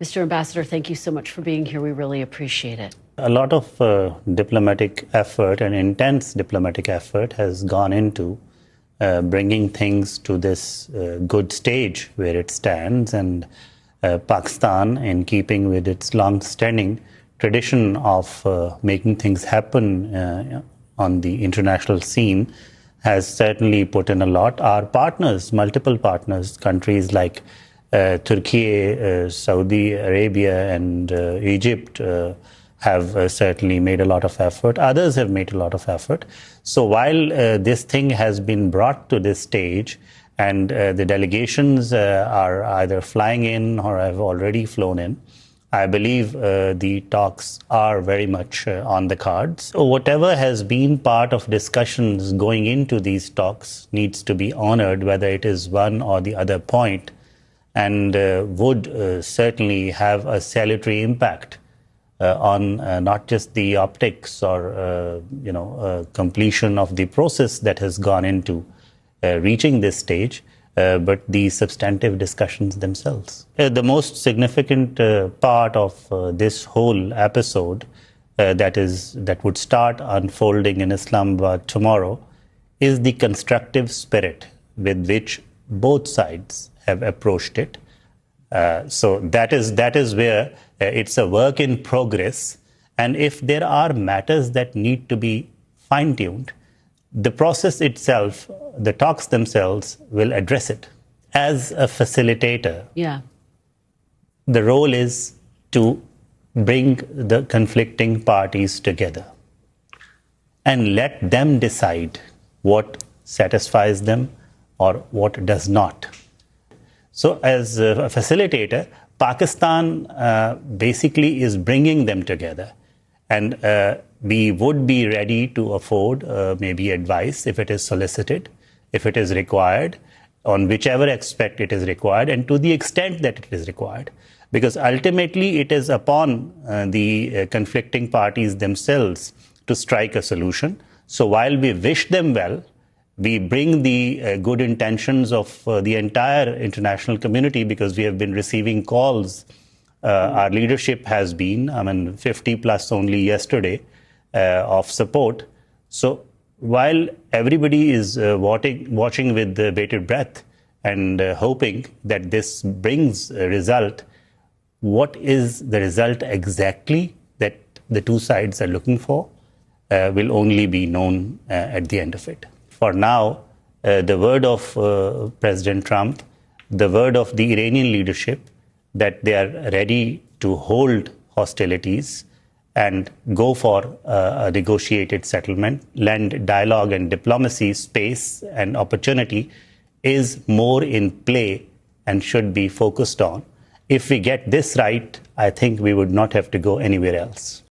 Mr. Ambassador, thank you so much for being here. We really appreciate it. A lot of diplomatic effort and intense diplomatic effort has gone into bringing things to this good stage where it stands, and Pakistan, in keeping with its long-standing tradition of making things happen on the international scene, has certainly put in a lot. Our partners, multiple partners, countries like Turkey, Saudi Arabia, and Egypt have certainly made a lot of effort. Others have made a lot of effort. So while this thing has been brought to this stage, and the delegations are either flying in or have already flown in, I believe the talks are very much on the cards. So whatever has been part of discussions going into these talks needs to be honored, whether it is one or the other point, and would certainly have a salutary impact on not just the optics or completion of the process that has gone into reaching this stage, but the substantive discussions themselves. The most significant part of this whole episode that would start unfolding in Islamabad tomorrow is the constructive spirit with which both sides have approached it. So that is where it's a work in progress, and if there are matters that need to be fine-tuned, the process itself, the talks themselves, will address it. As a facilitator, the role is to bring the conflicting parties together and let them decide what satisfies them or what does not. So as a facilitator, Pakistan basically is bringing them together, and we would be ready to afford maybe advice if it is solicited, if it is required, on whichever aspect it is required, and to the extent that it is required. Because ultimately it is upon the conflicting parties themselves to strike a solution. So while we wish them well, we bring the good intentions of the entire international community, because we have been receiving calls. Our leadership has been, 50 plus only yesterday, of support. So while everybody is watching with bated breath and hoping that this brings a result, what is the result exactly that the two sides are looking for will only be known at the end of it. For now, the word of President Trump, the word of the Iranian leadership, that they are ready to hold hostilities and go for a negotiated settlement, lend dialogue and diplomacy space and opportunity, is more in play and should be focused on. If we get this right, I think we would not have to go anywhere else.